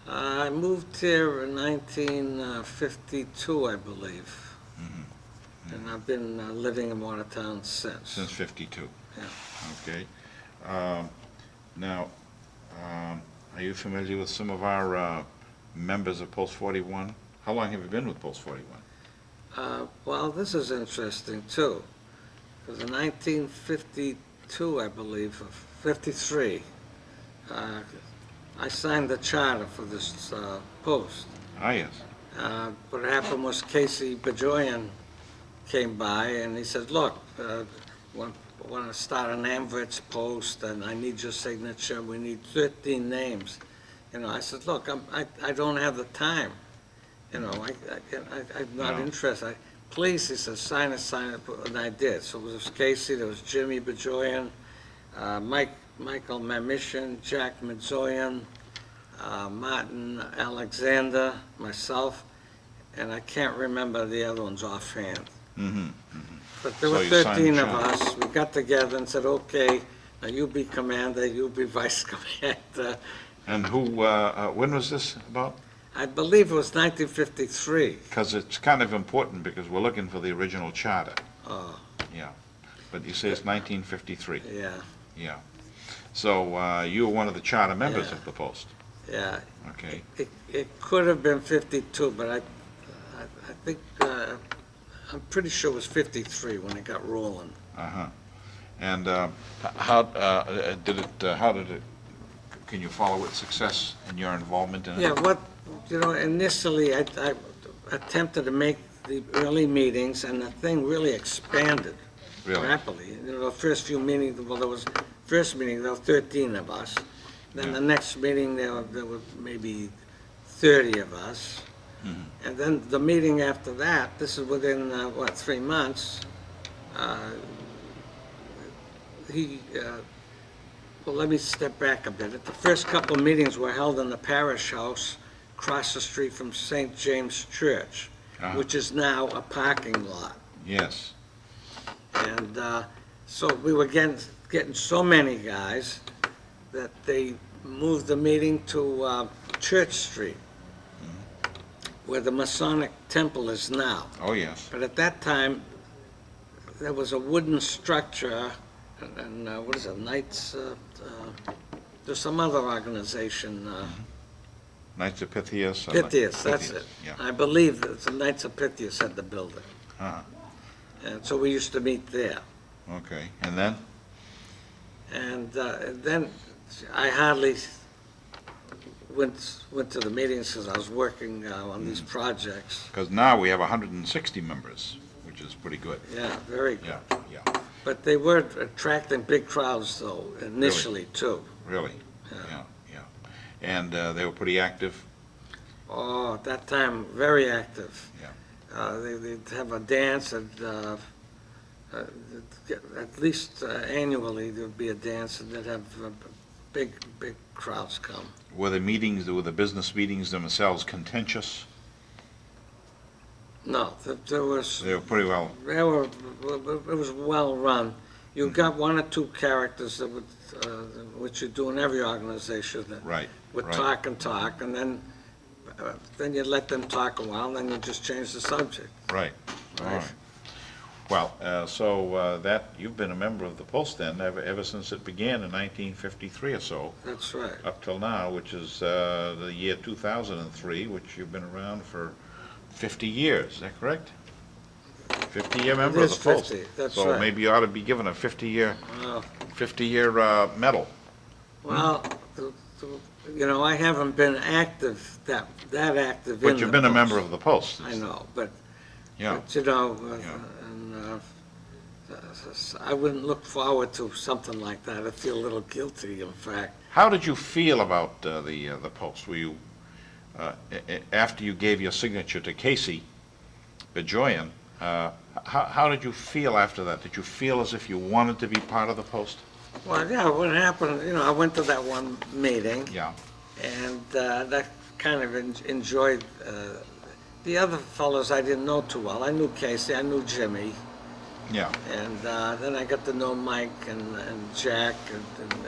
I moved here in 1952, I believe. And I've been living in Watertown since. Since 52? Yeah. Okay. Now, are you familiar with some of our members of Post 41? How long have you been with Post 41? Well, this is interesting too, because in 1952, I believe, or 53, I signed the charter for this post. Ah, yes. What happened was Casey Bajoyan came by and he said, look, want to start an AMVETS post and I need your signature. We need 13 names. I said, look, I don't have the time. I'm not No. interested. Please, he said, sign it, and I did. So it was Casey, there was Jimmy Bajoyan, Michael Mamishin, Jack Midzoyan, Martin Alexander, myself, and I can't remember the other ones offhand. Mm-hmm. But there So were you signed 13 the of charter. us. We got together and said, okay, now you be commander, you be vice commander. And when was this about? I believe it was 1953. Because it's kind of important, because we're looking for the original charter. Oh, Yeah. But you say it's 1953. yeah, Yeah. So you were one of the charter members Yeah. of the Post. yeah. Okay. It could have been 52, but I think, I'm pretty sure it was 53 when it got rolling. Uh-huh. And how did it, can you follow its success and your involvement in it? Yeah, initially I attempted to make the early meetings and the thing really expanded Really? rapidly. The first few meetings, first meeting, there were 13 of us. Then the next meeting, there were maybe 30 of us. Mm-hmm. And then the meeting after that, this is within, 3 months, well, let me step back a bit. The first couple of meetings were held in the parish house across the street from St. James Church, Uh-huh. which is now a parking lot. Yes. And so we were getting so many guys that they moved the meeting to Church Street, where the Masonic Temple is now. Oh, yes. But at that time, there was a wooden structure, and what is it, Knights, there's some other organization, Knights of Pythias. Pythias, that's it. Yeah. I believe that the Knights of Pythias had the building. Uh-huh. And so we used to meet there. Okay. And then? And then I hardly went to the meetings because I was working on these projects. Because now we have 160 members, which is pretty good. Yeah, very good. Yeah, yeah. But they were attracting big crowds though, initially too. Really? Yeah. Yeah, yeah. And they were pretty active? Oh, at that time, very active. Yeah. They'd have a dance and at least annually there'd be a dance and they'd have big crowds come. Were the business meetings themselves contentious? No, there was, They were pretty well, it was well run. You got one or two characters that would, which you do in every organization, that right. would right. talk and talk, and then then you let them talk a while, then you just change the subject. Right, all Right. right. Well, that, you've been a member of the Post then, ever since it began in 1953 or so, That's right. up till now, which is the year 2003, which you've been around for 50 years, is that correct? 50-year member of is the Post. 50, that's So right. maybe you ought to be given a 50-year Well, medal. well, you know, I haven't been active, that active in the But you've been a member Post. of the Post. I know, but, Yeah. you know, Yeah. I wouldn't look forward to something like that. I feel a little guilty, in fact. How did you feel about the Post? Were you, after you gave your signature to Casey Bejoyan, how did you feel after that? Did you feel as if you wanted to be part of the Post? Well, yeah, what happened, you know, I went to that one meeting, Yeah. and that kind of enjoyed, the other fellows I didn't know too well. I knew Casey, I knew Jimmy, Yeah. and then I got to know Mike and Jack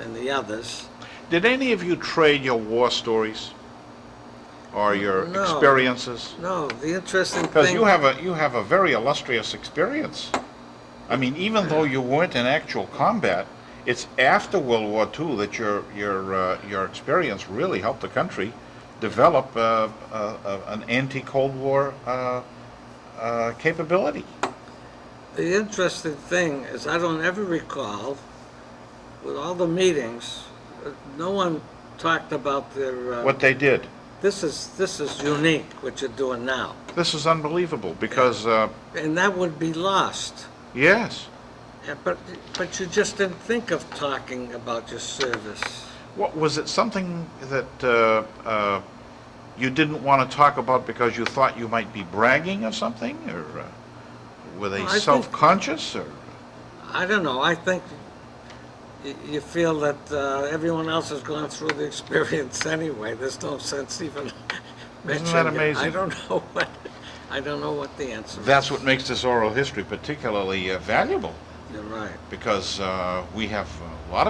and the others. Did any of you trade your war stories or your No. experiences? No, the interesting Because thing... you have a very illustrious experience. I mean, even though you weren't in actual combat, it's after World War II that your experience really helped the country develop an anti-Cold War capability. The interesting thing is I don't ever recall, with all the meetings, no one talked about their... What they did. This is unique, what you're doing now. This is unbelievable because, And that would be lost. yes. Yeah, but you just didn't think of talking about your service. What, was it something that you didn't want to talk about because you thought you might be bragging or something? Or were they No, I think- self-conscious? Or? I don't know, I think you feel that everyone else has gone through the experience anyway. There's no sense even mentioning that it. amazing? I don't know what the answer is. That's what makes this oral history particularly valuable, You're right. because we have a lot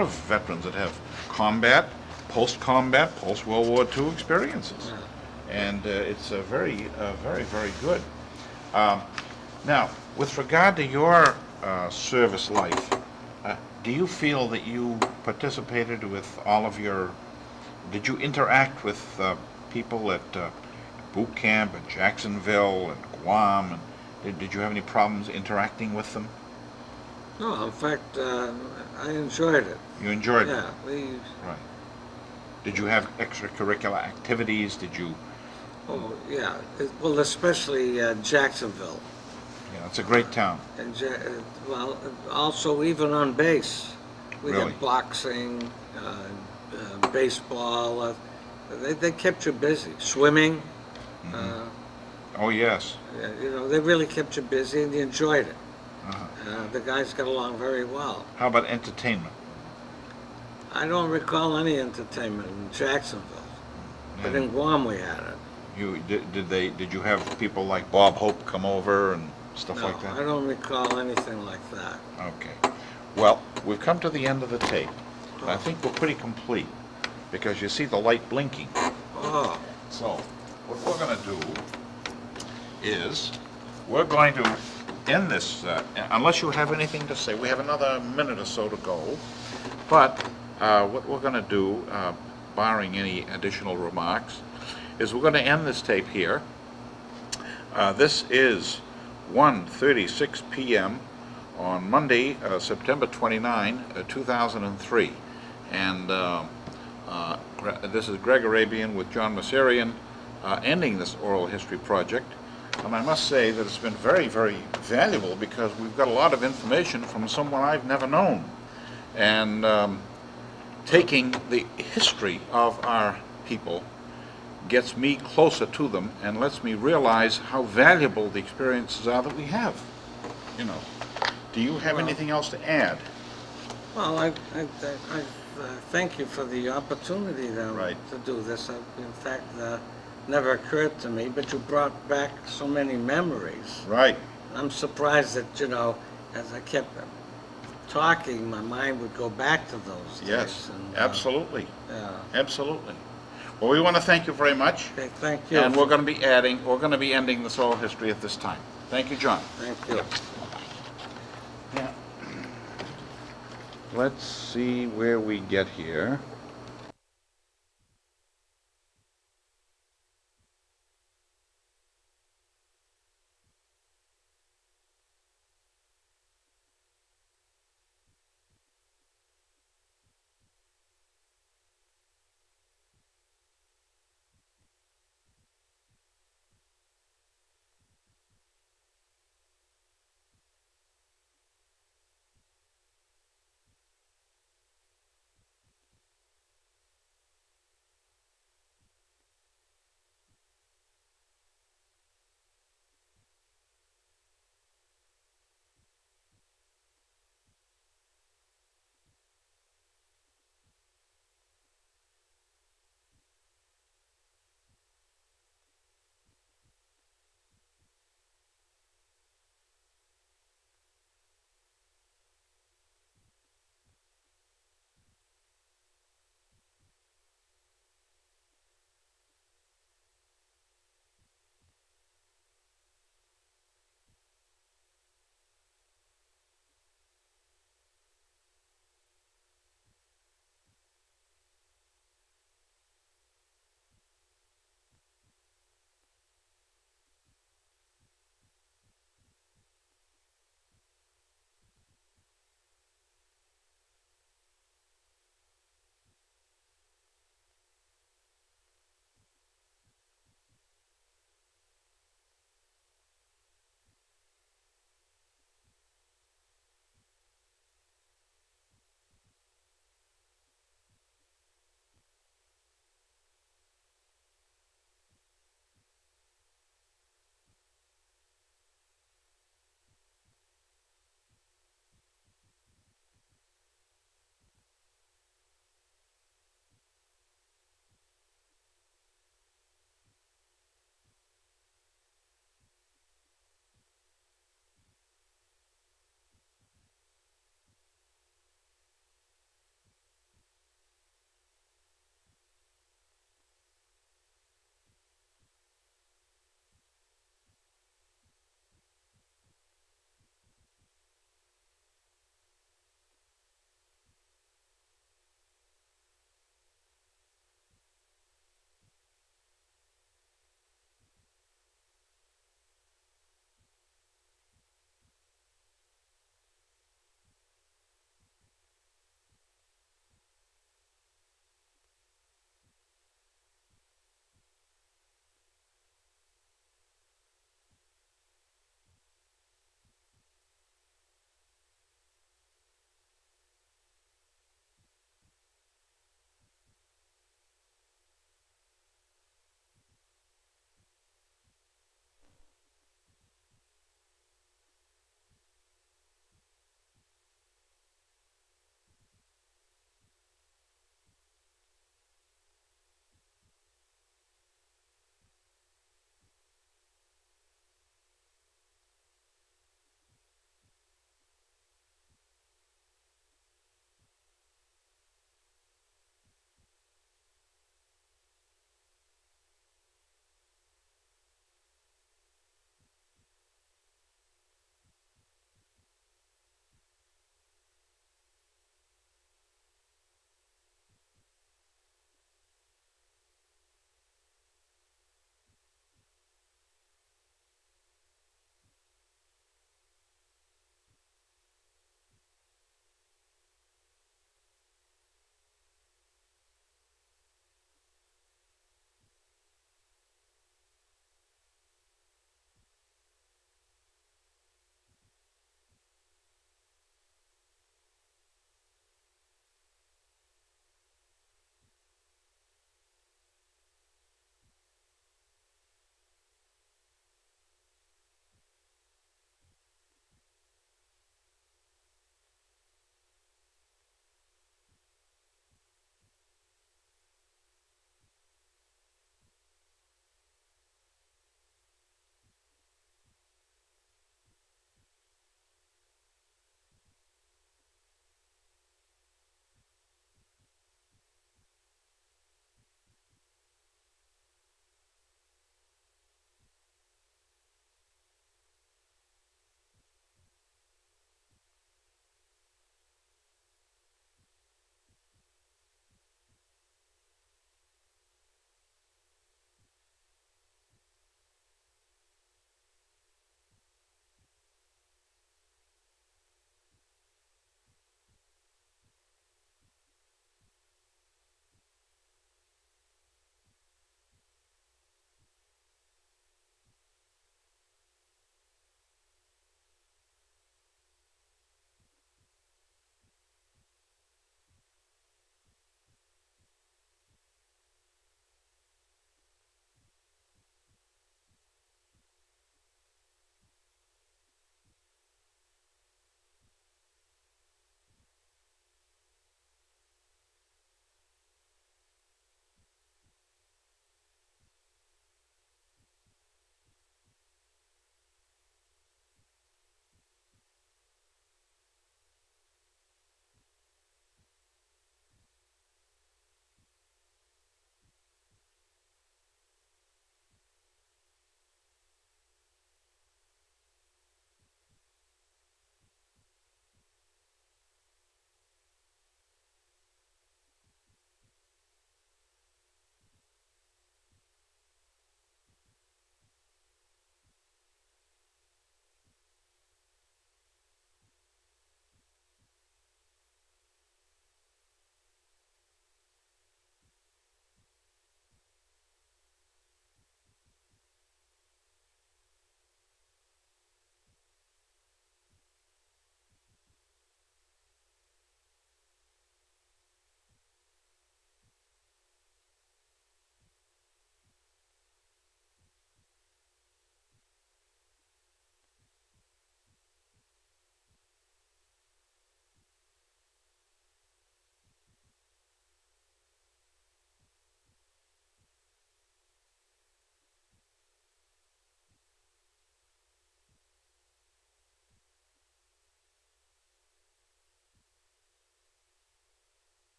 of veterans that have combat, post-combat, post-World War II experiences, Yeah. and it's very, very good. Now, with regard to your service life, do you feel that you participated with all of your? Did you interact with people at boot camp at Jacksonville and Guam? And did you have any problems interacting with them? No, in fact, I enjoyed it. You enjoyed it? Yeah, Right. Did you have extracurricular activities? Did you? oh, yeah, well, especially Jacksonville. Yeah, it's a great town. And, well, also even on base, we Really? had boxing, baseball, they kept you busy. Swimming, Oh, yes. you know, they really kept you busy and you enjoyed it. Uh-huh. The guys got along very well. How about entertainment? I don't recall any entertainment in Jacksonville, but in Guam we had it. Did you have people like Bob Hope come over and stuff No, like that? I don't recall anything like that. Okay. Well, we've come to the end of the tape. I think we're pretty complete, because you see the light blinking. Oh, So, what we're going to do is, we're going to end this, unless you have anything to say. We have another minute or so to go. But what we're going to do, barring any additional remarks, is we're going to end this tape here. This is 1:36 p.m. on Monday, September 29, 2003. And this is Greg Arabian with John Musserian ending this oral history project. And I must say that it's been very, very valuable, because we've got a lot of information from someone I've never known. And taking the history of our people gets me closer to them and lets me realize how valuable the experiences are that we have. You know, do you have Well- anything else to add? well, I thank you for the opportunity Right. to do this. In fact, never occurred to me, but you brought back so many memories. Right. I'm surprised that, you know, as I kept talking, my mind would go back to those days. Yes, and, absolutely. Yeah. Absolutely. Well, we want to thank you very much, Okay, thank you. and we're going to be ending this oral history at this time. Thank you, John. Thank you. Yeah. Let's see where we get here.